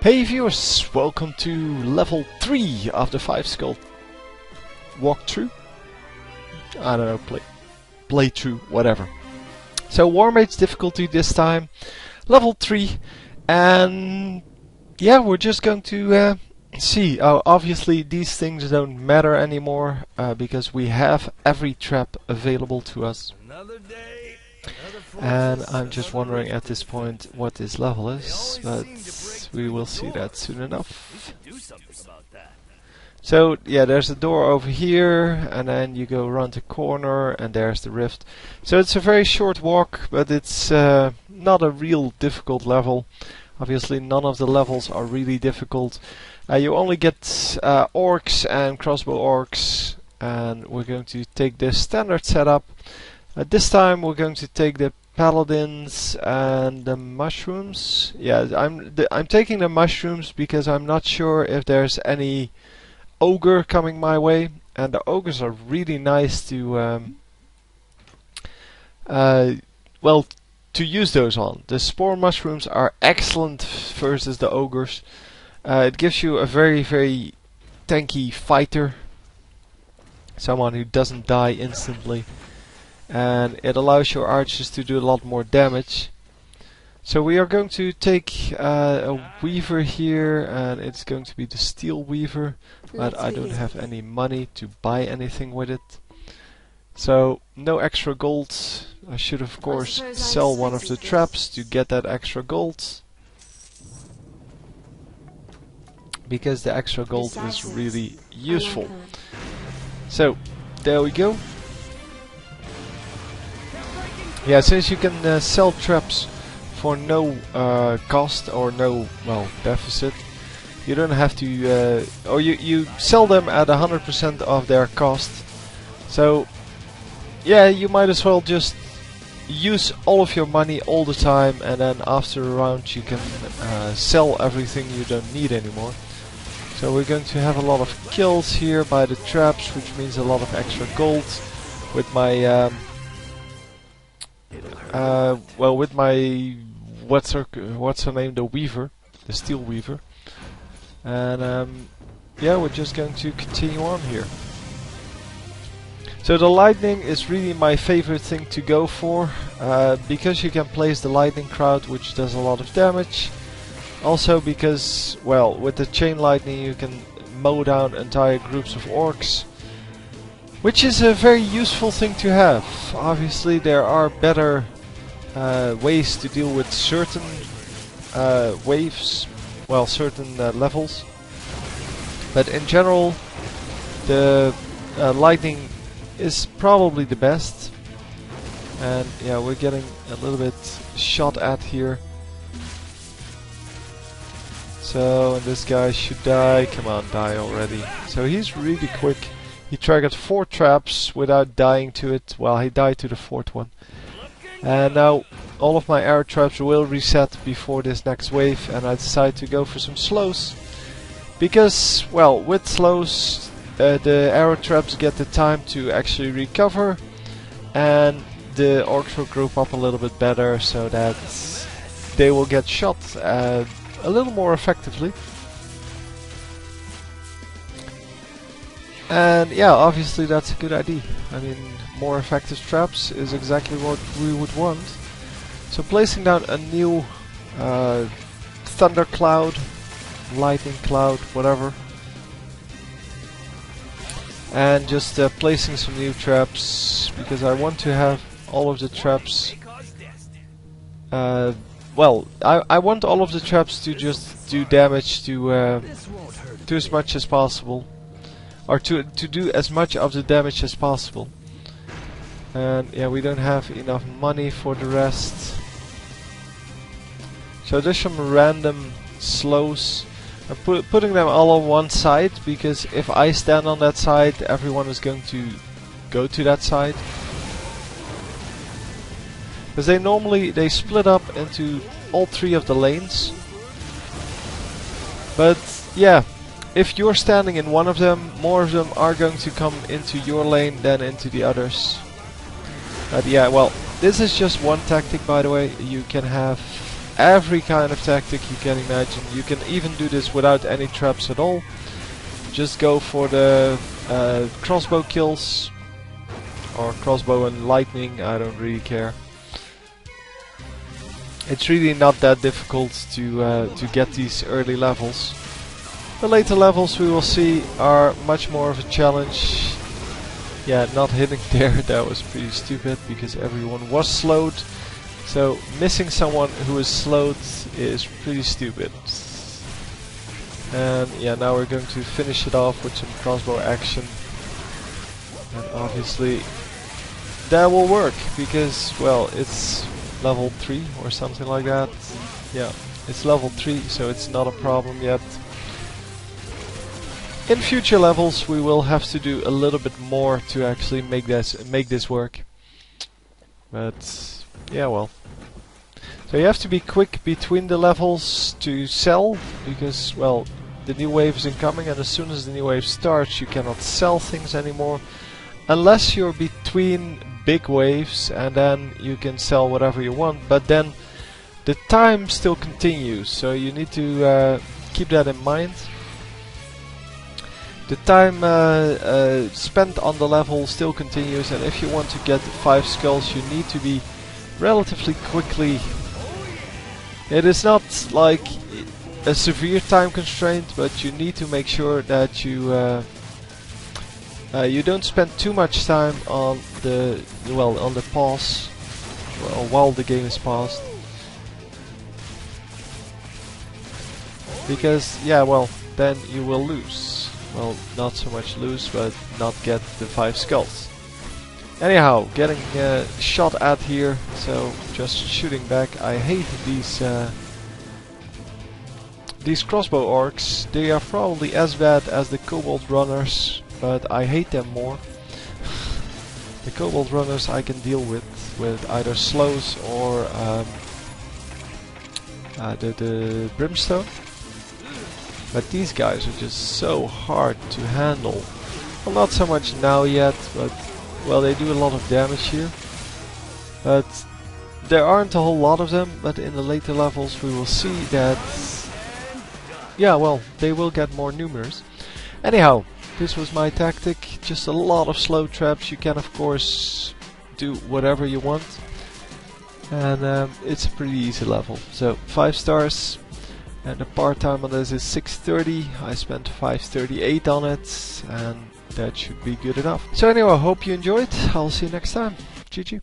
Hey viewers, welcome to level 3 of the 5 skull walkthrough. I don't know, playthrough, whatever. So War Mage difficulty this time, level 3, and yeah, we're just going to see. Obviously these things don't matter anymore because we have every trap available to us. And I'm just wondering at this point what this level is, but we will see that soon enough. So yeah, there's a door over here, and then you go around the corner and there's the rift. So it's a very short walk, but it's not a real difficult level. Obviously none of the levels are really difficult. You only get orcs and crossbow orcs, and we're going to take this standard setup. This time we're going to take the paladins and the mushrooms. Yeah, I'm taking the mushrooms because I'm not sure if there's any ogre coming my way, and the ogres are really nice to well, to use those on. The spore mushrooms are excellent versus the ogres. It gives you a very tanky fighter, someone who doesn't die instantly, and it allows your archers to do a lot more damage. So we are going to take a weaver here, and it's going to be the steel weaver, but I don't have any money to buy anything with it. So no extra gold. I should of course sell one of the traps to get that extra gold, because the extra gold is really useful. So there we go. Yeah, since you can sell traps for no cost or no, well, deficit, you don't have to, or you sell them at 100% of their cost. So yeah, you might as well just use all of your money all the time, and then after a round you can sell everything you don't need anymore. So we're going to have a lot of kills here by the traps, which means a lot of extra gold with my well, with my what's her name, the weaver, the steel weaver. And yeah, we're just going to continue on here. So the lightning is really my favorite thing to go for, because you can place the lightning crowd, which does a lot of damage. Also because, well, with the chain lightning you can mow down entire groups of orcs, which is a very useful thing to have. Obviously there are better ways to deal with certain waves, well, certain levels, but in general the lightning is probably the best. And yeah, we're getting a little bit shot at here. So, and this guy should die. Come on, die already. So he's really quick. He triggered 4 traps without dying to it. Well, he died to the 4th one. And now all of my arrow traps will reset before this next wave, and I decide to go for some slows. Because, well, with slows the arrow traps get the time to actually recover, and the orcs will group up a little bit better so that they will get shot a little more effectively. And yeah, obviously that's a good idea. I mean, more effective traps is exactly what we would want. So placing down a new thunder cloud, lightning cloud, whatever, and just placing some new traps, because I want to have all of the traps, well, I want all of the traps to just do damage to as much as possible, or to do as much of the damage as possible. And yeah, we don't have enough money for the rest. So there's some random slows. I'm putting them all on one side, because if I stand on that side, everyone is going to go to that side. Because they split up into all 3 of the lanes. But yeah, if you're standing in one of them, more of them are going to come into your lane than into the others. But yeah, well, this is just one tactic, by the way. You can have every kind of tactic you can imagine. You can even do this without any traps at all. Just go for the crossbow kills, or crossbow and lightning, I don't really care. It's really not that difficult to get these early levels. The later levels, we will see, are much more of a challenge. Yeah, not hitting there, that was pretty stupid because everyone was slowed. So missing someone who is slowed is pretty stupid. And yeah, now we're going to finish it off with some crossbow action. And obviously that will work because, well, it's level 3 or something like that. Yeah, it's level 3, so it's not a problem yet. In future levels we will have to do a little bit more to actually make this work. But yeah, well. So you have to be quick between the levels to sell, because, well, the new wave is incoming, and as soon as the new wave starts you cannot sell things anymore. Unless you're between big waves, and then you can sell whatever you want, but then the time still continues, so you need to keep that in mind. The time spent on the level still continues, and if you want to get 5 skulls you need to be relatively quickly. It is not like a severe time constraint, but you need to make sure that you you don't spend too much time on the pause, while the game is paused. Because yeah, well, then you will lose. Well, not so much lose, but not get the 5 skulls. Anyhow, getting shot at here, so just shooting back. I hate these crossbow orcs. They are probably as bad as the kobold runners, but I hate them more. The kobold runners I can deal with either slows or the brimstone. But these guys are just so hard to handle. Well, not so much now yet, but well, they do a lot of damage here. But there aren't a whole lot of them, but in the later levels we will see that, yeah, well, they will get more numerous. Anyhow, this was my tactic, just a lot of slow traps. You can of course do whatever you want, and it's a pretty easy level. So 5 stars. And the part time on this is 6:30. I spent 5:38 on it, and that should be good enough. So anyway, I hope you enjoyed. I'll see you next time. GG.